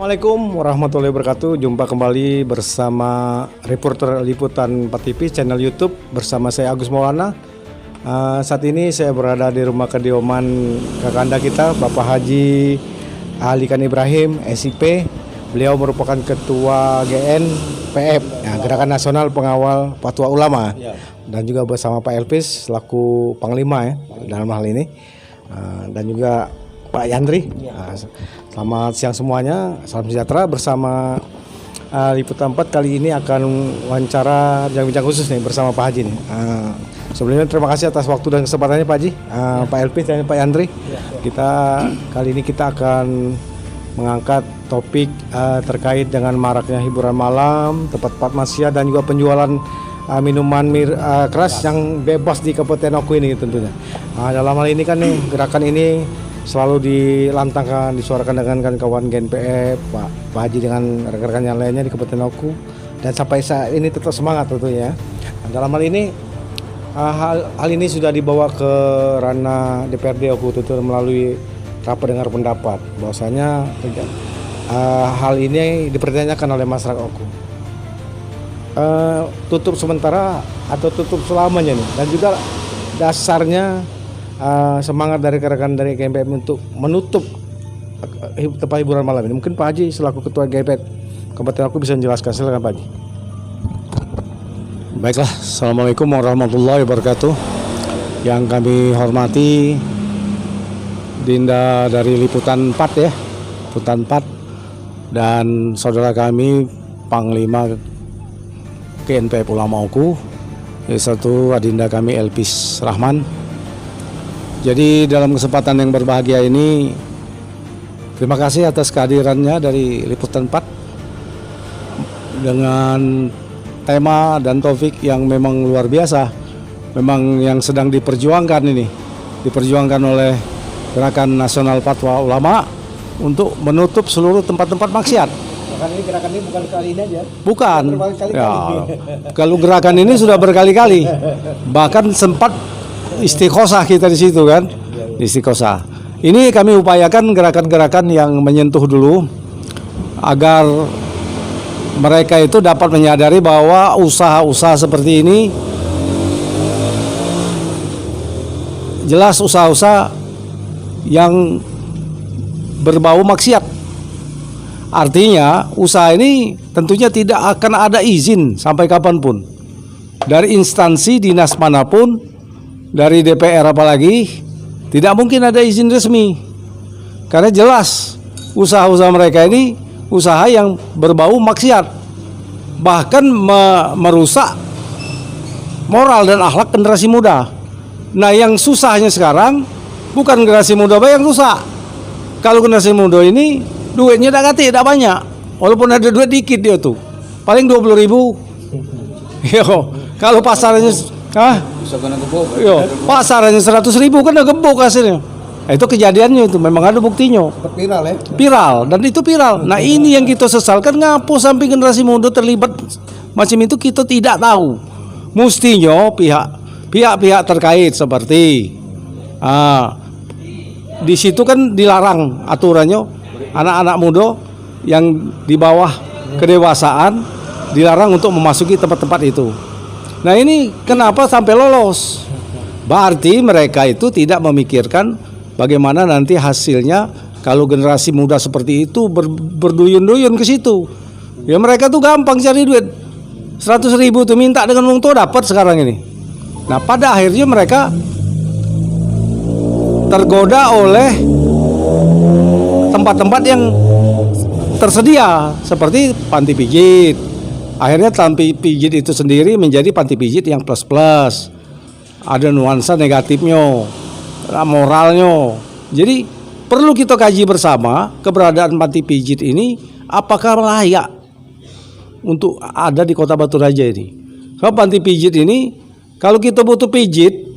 Assalamualaikum warahmatullahi wabarakatuh. Jumpa kembali bersama reporter liputan 4 TV channel YouTube bersama saya Agus Maulana. Saat ini saya berada di rumah kediaman kakanda kita Bapak Haji Alikan Ibrahim SIP. Beliau merupakan ketua GNPF, Gerakan Nasional Pengawal Fatwa Ulama, dan juga bersama Pak Elvis selaku Panglima dalam hal ini, dan juga Pak Yandri. Selamat siang semuanya, salam sejahtera. Bersama Liputan 4 kali ini akan wawancara bincang-bincang khusus nih bersama Pak Haji nih. Sebelumnya terima kasih atas waktu dan kesempatannya Pak Haji, Pak Elvis dan Pak Yandri. Kali ini kita akan mengangkat topik terkait dengan maraknya hiburan malam, tempat-tempat maksiat dan juga penjualan minuman keras yang bebas di Kabupaten Oku ini tentunya. Dalam hal ini kan nih, gerakan ini selalu dilantangkan, disuarakan dengan kawan GNPF, Pak Haji dengan rekan-rekan yang lainnya di Kabupaten Oku, dan sampai saat ini tetap semangat tentunya. Dalam hal ini, hal ini sudah dibawa ke ranah DPRD Oku tentu melalui rapat dengar pendapat. Bahwasanya hal ini dipertanyakan oleh masyarakat Oku. Tutup sementara atau tutup selamanya nih, dan juga dasarnya semangat dari rekan-rekan dari GNPF untuk menutup tempat hiburan malam ini. Mungkin Pak Haji selaku ketua GNPF Kabupaten Oku bisa menjelaskan. Silakan Pak Haji. Baiklah, Assalamualaikum warahmatullahi wabarakatuh. Yang kami hormati Dinda dari Liputan 4 Liputan 4, dan saudara kami Panglima GNPF Ulama Oku, satu Adinda kami Elvis Rahman. Jadi dalam kesempatan yang berbahagia ini, terima kasih atas kehadirannya dari Liputan 4 dengan tema dan topik yang memang luar biasa, memang yang sedang diperjuangkan oleh Gerakan Nasional Fatwa Ulama untuk menutup seluruh tempat-tempat maksiat. Gerakan ini bukan kali ini aja. Bukan. Kalau gerakan ini sudah berkali-kali, bahkan sempat istiqosah kita di situ kan, istiqosah. Ini kami upayakan gerakan-gerakan yang menyentuh dulu agar mereka itu dapat menyadari bahwa usaha-usaha seperti ini jelas usaha-usaha yang berbau maksiat. Artinya usaha ini tentunya tidak akan ada izin sampai kapanpun dari instansi dinas manapun. Dari DPR apalagi tidak mungkin ada izin resmi, karena jelas usaha-usaha mereka ini usaha yang berbau maksiat, bahkan merusak moral dan akhlak generasi muda. Nah, yang susahnya sekarang bukan generasi muda yang rusak. Kalau generasi muda ini duitnya tidak banyak, walaupun ada duit dikit dia tuh paling 20.000. Kalau pasarnya pasarannya 100.000 kan udah gebuk hasilnya. Itu kejadiannya, itu memang ada buktinya. Viral dan itu viral. Nah, ini yang kita sesalkan, ngapo sampai generasi muda terlibat macam itu kita tidak tahu. Mestinya pihak-pihak terkait seperti di situ kan dilarang aturannya, anak-anak muda yang di bawah kedewasaan dilarang untuk memasuki tempat-tempat itu. Nah, ini kenapa sampai lolos? Berarti mereka itu tidak memikirkan bagaimana nanti hasilnya kalau generasi muda seperti itu berduyun-duyun ke situ. Ya mereka tuh gampang cari duit. 100.000 tuh minta dengan uang tuh dapat sekarang ini. Nah, pada akhirnya mereka tergoda oleh tempat-tempat yang tersedia seperti panti pijit. Akhirnya panti pijit itu sendiri menjadi panti pijit yang plus-plus. Ada nuansa negatifnya, moralnya. Jadi perlu kita kaji bersama keberadaan panti pijit ini, apakah layak untuk ada di Kota Batu Raja ini. Kalau panti pijit ini, kalau kita butuh pijit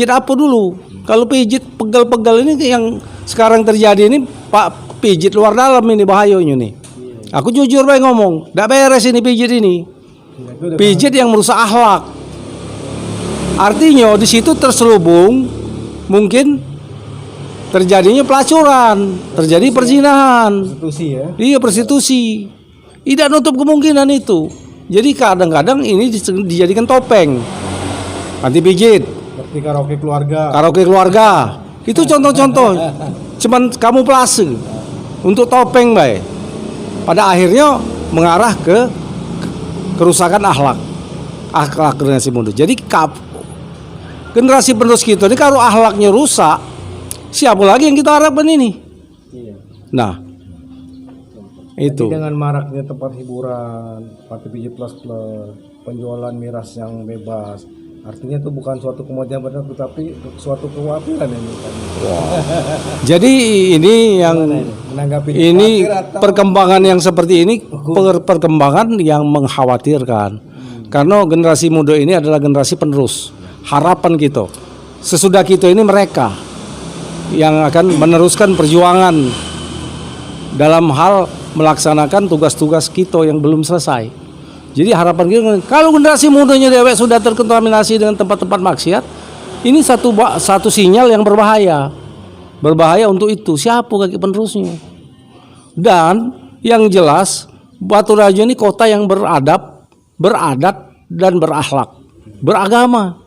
apa dulu? Kalau pijit pegal-pegal ini yang sekarang terjadi ini, Pak, pijit luar dalam ini bahayanya nih. Aku jujur baik ngomong, tidak beres ini pijit ini. Pijit yang merusak akhlak. Artinya di situ terselubung mungkin terjadinya pelacuran, terjadi perzinahan. Prostitusi ya. Iya, prostitusi. Tidak nutup kemungkinan itu. Jadi kadang-kadang ini dijadikan topeng. Anti pijit, Seperti karaoke keluarga. karaoke keluarga. Itu contoh-contoh. Cuman kamuflase untuk topeng, baik. Pada akhirnya mengarah ke kerusakan akhlak generasi muda. Jadi generasi penerus kita ini kalau akhlaknya rusak, siapa lagi yang kita harapkan ini? Iya. Nah, itu. Jadi dengan maraknya tempat hiburan, party PJ plus plus, penjualan miras yang bebas, artinya itu bukan suatu kemajuan benar, tetapi suatu kekhawatiran ini kan. Jadi ini yang Menanggapi ini khawatir atau- perkembangan yang seperti ini perkembangan yang mengkhawatirkan. Karena generasi muda ini adalah generasi penerus. Harapan kita sesudah kita ini mereka yang akan meneruskan perjuangan dalam hal melaksanakan tugas-tugas kita yang belum selesai. Jadi harapan kita, kalau generasi mudanya dewek sudah terkontaminasi dengan tempat-tempat maksiat, ini satu sinyal yang berbahaya. Berbahaya untuk itu. Siapa kaki penerusnya? Dan yang jelas, Batu Rajo ini kota yang beradab, beradat dan berakhlak, beragama.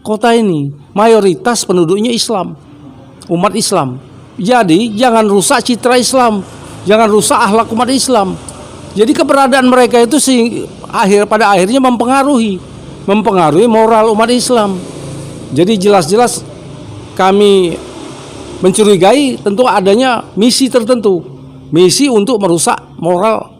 Kota ini mayoritas penduduknya Islam, umat Islam. Jadi jangan rusak citra Islam, jangan rusak akhlak umat Islam. Jadi keberadaan mereka itu pada akhirnya mempengaruhi moral umat Islam. Jadi jelas-jelas kami mencurigai tentu adanya misi tertentu, misi untuk merusak moral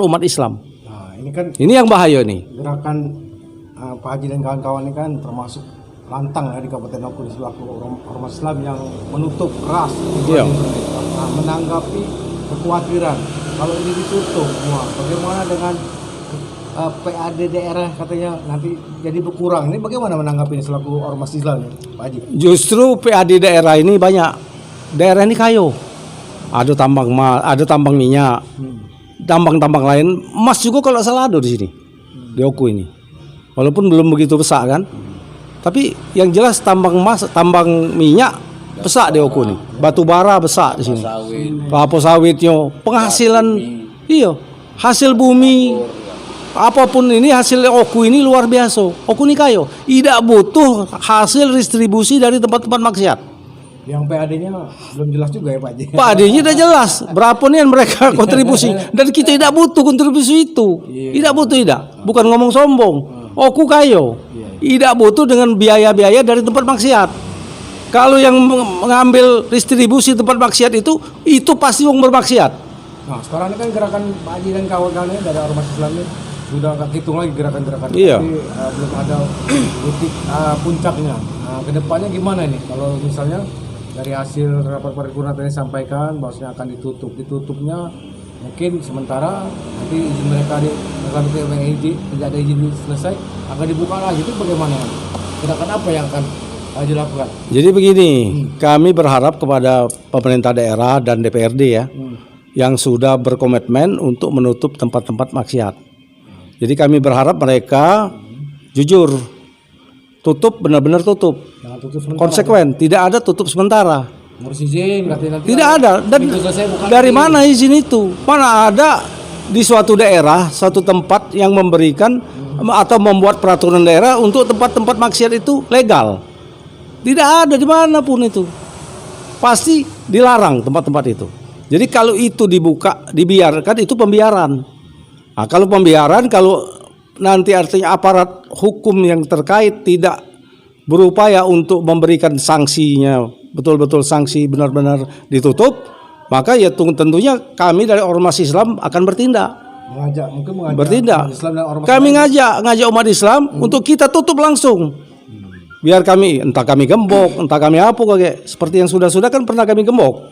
umat Islam. Nah, ini kan Ini yang bahaya nih. gerakan Pak Haji dan kawan-kawan ini kan termasuk lantang ya di Kabupaten Oku di selaku ormas Islam yang menutup keras Iya. Nah, menanggapi kekhawatiran kalau ini ditutup semua, bagaimana dengan PAD daerah katanya nanti jadi berkurang, ini bagaimana menanggapinya selaku ormas Islam ya Pak Haji? Justru PAD daerah ini banyak. Daerah ini kayo. Ada tambang minyak, tambang-tambang lain. Emas juga kalau salah ada di sini. Di Oku ini. Walaupun belum begitu besar kan. Tapi yang jelas tambang emas, tambang minyak besar di Oku ini. Batu bara besar di sini. Kelapa sawitnya, penghasilan iya, hasil bumi. Apapun ini hasil Oku ini luar biasa. Oku ini kayo. Tidak butuh hasil distribusi dari tempat-tempat maksiat. Yang PAD-nya belum jelas juga ya Pak Haji. Pak adanya udah jelas berapa nih yang mereka kontribusi dan kita tidak butuh kontribusi itu. Tidak butuh, tidak. Bukan ngomong sombong. Oku kayo. Tidak butuh dengan biaya-biaya dari tempat maksiat. Kalau yang mengambil distribusi tempat maksiat itu pasti orang bermaksiat. Nah sekarang ini kan gerakan Pak Haji dan kawan-kawannya dari ormas Islam ini sudah nggak hitung lagi gerakan-gerakan, Iya. tapi belum ada titik puncaknya. Nah kedepannya gimana nih kalau misalnya dari hasil rapat paripurna tadi sampaikan bahwasanya akan ditutupnya mungkin sementara, nanti izin mereka tidak ada izin selesai akan dibuka lagi, itu bagaimana? Gerakan apa yang akan dilakukan? Jadi begini, kami berharap kepada pemerintah daerah dan DPRD ya, yang sudah berkomitmen untuk menutup tempat-tempat maksiat. Jadi kami berharap mereka jujur, tutup benar-benar tutup, Jangan tutup sementara. konsekuen, tidak ada tutup sementara. Ngurus izin, nanti Tidak ada. Dan begitu selesai buka dari lagi. mana izin itu? Mana ada di suatu daerah, suatu tempat yang memberikan atau membuat peraturan daerah untuk tempat-tempat maksiat itu legal? Tidak ada di manapun itu. Pasti dilarang tempat-tempat itu. Jadi kalau itu dibuka, dibiarkan itu pembiaran. Nah, kalau pembiaran, kalau nanti artinya aparat hukum yang terkait tidak berupaya untuk memberikan sanksinya, betul-betul sanksi benar-benar ditutup, maka ya tentunya kami dari ormas Islam akan bertindak. mungkin mengajak Bertindak. umat Islam dan ormas Kami lain. ngajak umat Islam untuk kita tutup langsung. Biar kami, entah kami gembok, entah kami apa kayak seperti yang sudah-sudah kan pernah kami gembok.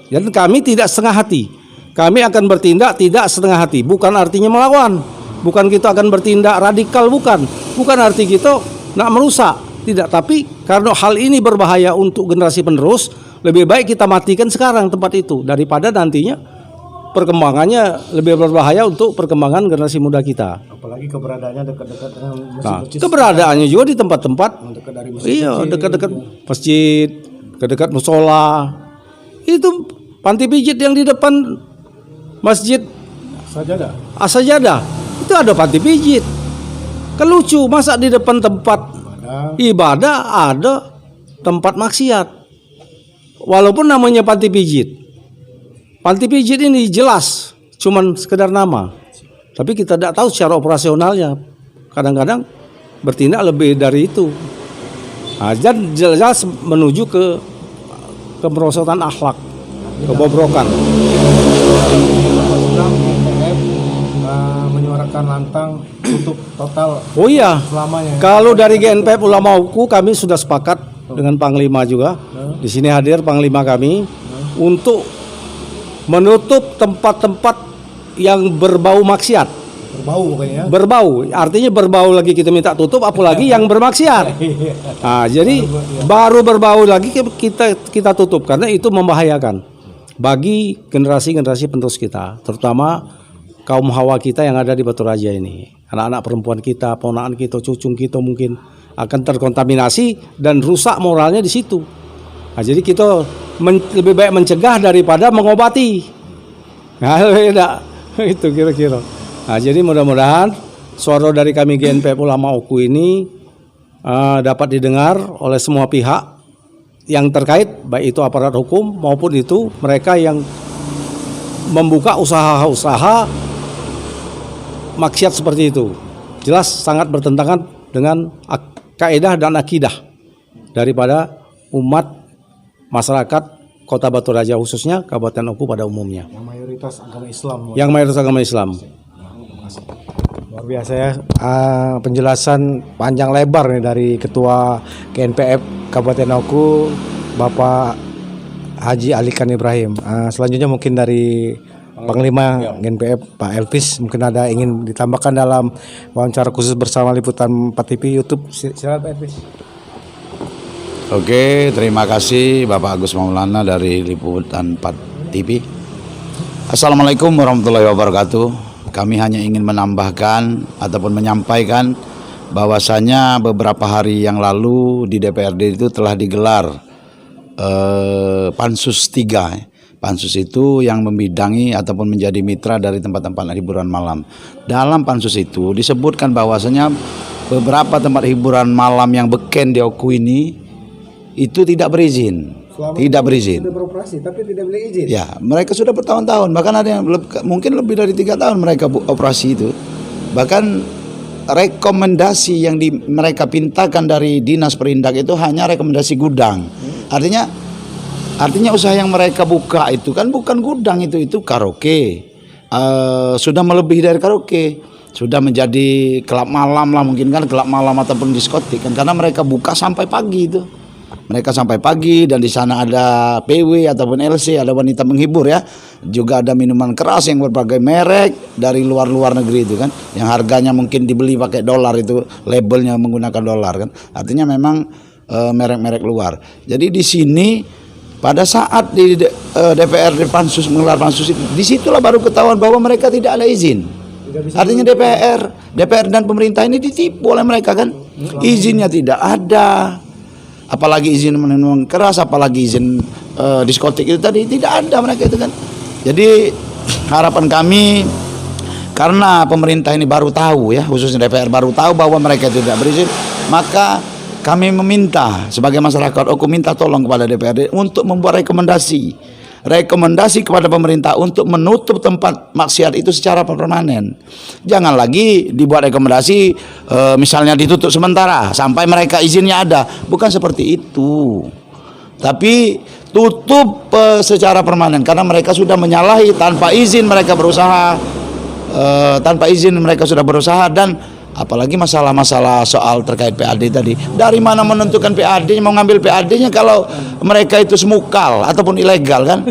Dan kami tidak setengah hati. Kami akan bertindak tidak setengah hati. Bukan artinya melawan. Bukan kita akan bertindak radikal, bukan. Bukan arti kita nak merusak. Tidak, tapi karena hal ini berbahaya untuk generasi penerus, lebih baik kita matikan sekarang tempat itu daripada nantinya perkembangannya lebih berbahaya untuk perkembangan generasi muda kita. Apalagi keberadaannya dekat-dekat dengan Nah, masjid-masjid. keberadaannya juga di tempat-tempat Dekat dari masjid. iya, dekat-dekat masjid, ke dekat musola. Itu panti pijit yang di depan masjid Sajadah. As-Sajadah itu ada panti pijit. Kan lucu, masa di depan tempat ibadah ada tempat maksiat. Walaupun namanya panti pijit. Panti pijit ini jelas cuman sekedar nama. Tapi kita tidak tahu secara operasionalnya. Kadang-kadang bertindak lebih dari itu. Nah, dan jelas menuju ke kemerosotan akhlak, kebobrokan. Menyuarakan lantang tutup total Oh iya, selamanya. kalau dari GNPF Ulama UKU kami sudah sepakat dengan Panglima juga. Di sini hadir Panglima kami untuk menutup tempat-tempat yang berbau maksiat. Berbau pokoknya. Berbau, artinya berbau lagi kita minta tutup, apalagi yang bermaksiat. Nah, jadi baru berbau lagi kita tutup karena itu membahayakan bagi generasi-generasi penerus kita, terutama kaum hawa kita yang ada di Batu Raja ini. Anak-anak perempuan kita, ponakan kita, cucung kita mungkin akan terkontaminasi dan rusak moralnya di situ. Nah, jadi kita lebih baik mencegah daripada mengobati. Nah, itu kira-kira. Nah, jadi mudah-mudahan suara dari kami GNPF Ulama UKU ini dapat didengar oleh semua pihak yang terkait, baik itu aparat hukum maupun itu mereka yang membuka usaha-usaha maksiat seperti itu. Jelas sangat bertentangan dengan kaidah dan akidah daripada umat masyarakat Kota Batu Raja, khususnya Kabupaten UKU pada umumnya. Yang mayoritas agama Islam. Yang mayoritas agama Islam. Luar biasa ya, penjelasan panjang lebar nih dari Ketua GNPF Kabupaten UKU Bapak Haji Alikan Ibrahim. Selanjutnya mungkin dari Panglima GNPF Pak Elvis, mungkin ada ingin ditambahkan dalam wawancara khusus bersama Liputan 4 TV YouTube. Silakan Pak Elvis. Oke, terima kasih Bapak Agus Maulana dari Liputan 4 TV. Assalamualaikum warahmatullahi wabarakatuh. Kami hanya ingin menambahkan ataupun menyampaikan bahwasanya beberapa hari yang lalu di DPRD itu telah digelar Pansus 3. Pansus itu yang membidangi ataupun menjadi mitra dari tempat-tempat hiburan malam. Dalam pansus itu disebutkan bahwasanya beberapa tempat hiburan malam yang beken di UKU ini itu tidak berizin. Tidak berizin. Sudah beroperasi tapi tidak boleh izin. Ya, mereka sudah bertahun-tahun, bahkan ada yang mungkin lebih dari 3 tahun mereka operasi itu. Bahkan rekomendasi yang mereka pintakan dari Dinas Perindak itu hanya rekomendasi gudang. Artinya usaha yang mereka buka itu kan bukan gudang, itu karaoke. Sudah melebihi dari karaoke. Sudah menjadi klub malam lah, mungkin kan klub malam ataupun diskotik kan, karena mereka buka sampai pagi itu. Mereka sampai pagi dan di sana ada PW ataupun LC, ada wanita menghibur ya. Juga ada minuman keras yang berbagai merek dari luar negeri itu kan, yang harganya mungkin dibeli pakai dolar, itu labelnya menggunakan dolar kan. Artinya memang merek-merek luar. Jadi di sini pada saat di DPRD pansus menggelar pansus itu, disitulah baru ketahuan bahwa mereka tidak ada izin. Artinya DPR dan pemerintah ini ditipu oleh mereka kan. Izinnya tidak ada. Apalagi izin minuman keras, apalagi izin diskotik itu tadi tidak ada mereka itu kan. Jadi harapan kami, karena pemerintah ini baru tahu ya, khususnya DPR baru tahu bahwa mereka tidak berizin, maka kami meminta sebagai masyarakat UKU minta tolong kepada DPRD untuk membuat rekomendasi kepada pemerintah untuk menutup tempat maksiat itu secara permanen. Jangan lagi dibuat rekomendasi misalnya ditutup sementara sampai mereka izinnya ada. Bukan seperti itu. Tapi tutup secara permanen karena mereka sudah menyalahi tanpa izin mereka berusaha. Tanpa izin mereka sudah berusaha. Dan apalagi masalah-masalah soal terkait PAD tadi. Dari mana menentukan PAD-nya, mau ngambil PAD-nya kalau mereka itu semukal ataupun ilegal kan?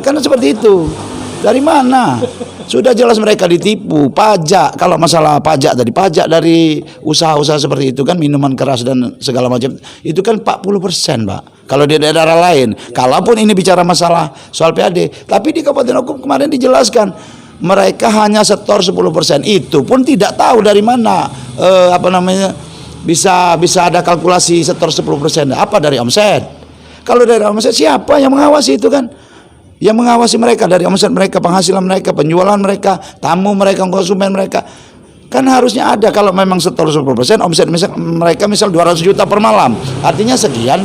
Karena seperti itu. Dari mana? Sudah jelas mereka ditipu. Pajak, kalau masalah pajak tadi, pajak dari usaha-usaha seperti itu kan, minuman keras dan segala macam, itu kan 40%, Pak. Kalau di daerah lain, kalaupun ini bicara masalah soal PAD, tapi di Kabupaten UKU kemarin dijelaskan mereka hanya setor 10%. Itu pun tidak tahu dari mana bisa ada kalkulasi setor 10%. Apa dari omset? Kalau dari omset siapa yang mengawasi itu kan? Yang mengawasi mereka dari omset mereka, penghasilan mereka, penjualan mereka, tamu mereka, konsumen mereka. Kan harusnya ada. Kalau memang setor 10%, omset mereka misal 200 juta per malam, artinya sekian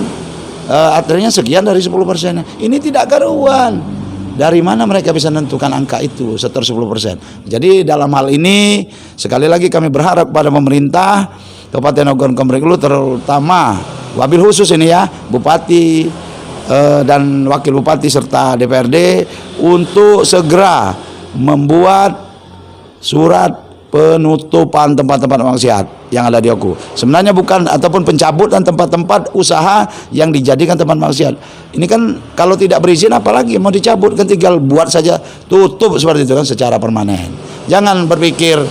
dari 10%. Ini tidak karuan. Dari mana mereka bisa menentukan angka itu setor 10%? Jadi dalam hal ini sekali lagi kami berharap pada pemerintah Kabupaten Ogan Komering Ulu, terutama wabil khusus ini ya, Bupati dan Wakil Bupati serta DPRD untuk segera membuat surat penutupan tempat-tempat maksiat yang ada di Oku. Sebenarnya bukan, ataupun pencabutan tempat-tempat usaha yang dijadikan tempat maksiat. Ini kan kalau tidak berizin apalagi mau dicabut, kan tinggal buat saja tutup seperti itu kan secara permanen. Jangan berpikir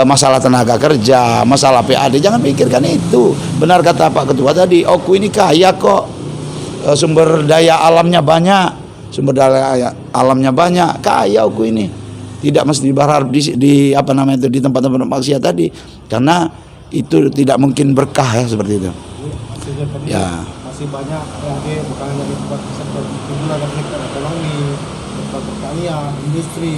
masalah tenaga kerja, masalah PAD, jangan pikirkan itu. Benar kata Pak Ketua tadi, Oku ini kaya kok, sumber daya alamnya banyak, kaya Oku ini. Tidak mesti berharap di tempat-tempat maksiat tadi, karena itu tidak mungkin berkah ya seperti itu. Ya. Masih banyak lagi, bukan hanya di tempat sektor hiburan dan sektor ekonomi, tempat pertanian, industri.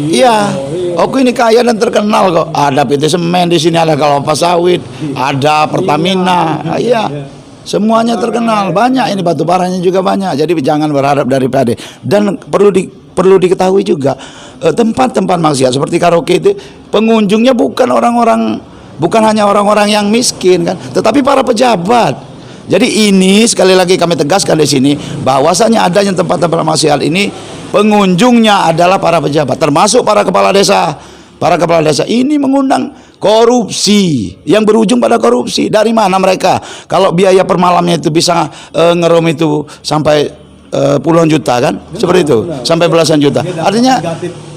Iya. Oku ini kaya dan terkenal kok. Ada PT Semen di sini, ada kelapa sawit, ada Pertamina. Iya. Semuanya terkenal, banyak ini, batu baranya juga banyak. Jadi jangan berharap dari PAD. Dan perlu diketahui juga, tempat-tempat maksiat seperti karaoke itu pengunjungnya bukan hanya orang-orang yang miskin kan, tetapi para pejabat. Jadi ini sekali lagi kami tegaskan di sini bahwasanya adanya tempat-tempat maksiat ini pengunjungnya adalah para pejabat, termasuk para kepala desa. Para kepala desa ini mengundang korupsi yang berujung pada korupsi. Dari mana mereka? Kalau biaya per malamnya itu bisa ngerum itu sampai puluhan juta kan, seperti itu, sampai belasan juta. Artinya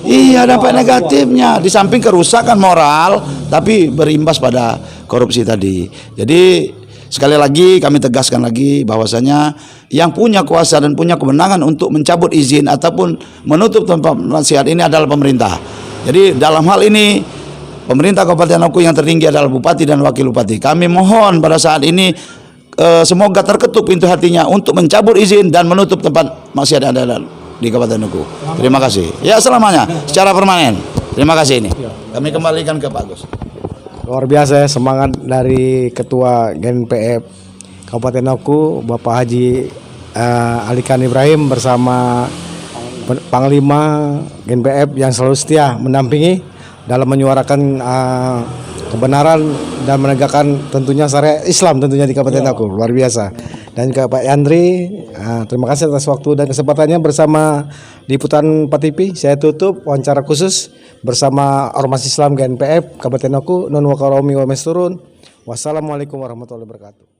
iya, dapat negatifnya, di samping kerusakan moral, tapi berimbas pada korupsi tadi. Jadi sekali lagi kami tegaskan lagi bahwasanya yang punya kuasa dan punya kewenangan untuk mencabut izin ataupun menutup tempat maksiat ini adalah pemerintah. Jadi dalam hal ini pemerintah Kabupaten Oku yang tertinggi adalah Bupati dan Wakil Bupati. Kami mohon pada saat ini semoga terketuk pintu hatinya untuk mencabut izin dan menutup tempat maksiat yang ada di Kabupaten Oku. Terima kasih. Ya, selamanya secara permanen. Terima kasih ini. Kami kembalikan ke Pak Agus. Luar biasa ya semangat dari Ketua GNPF Kabupaten Oku, Bapak Haji Alikan Ibrahim bersama Panglima GNPF yang selalu setia mendampingi dalam menyuarakan kebenaran dan menegakkan tentunya syariat Islam tentunya di Kabupaten Oku. Luar biasa. Dan ke Pak Yandri, terima kasih atas waktu dan kesempatannya bersama Liputan PATV. Saya tutup wawancara khusus bersama Ormas Islam GNPF Kabupaten Oku. Nun wakaromi wa mesturun. Wassalamualaikum warahmatullahi wabarakatuh.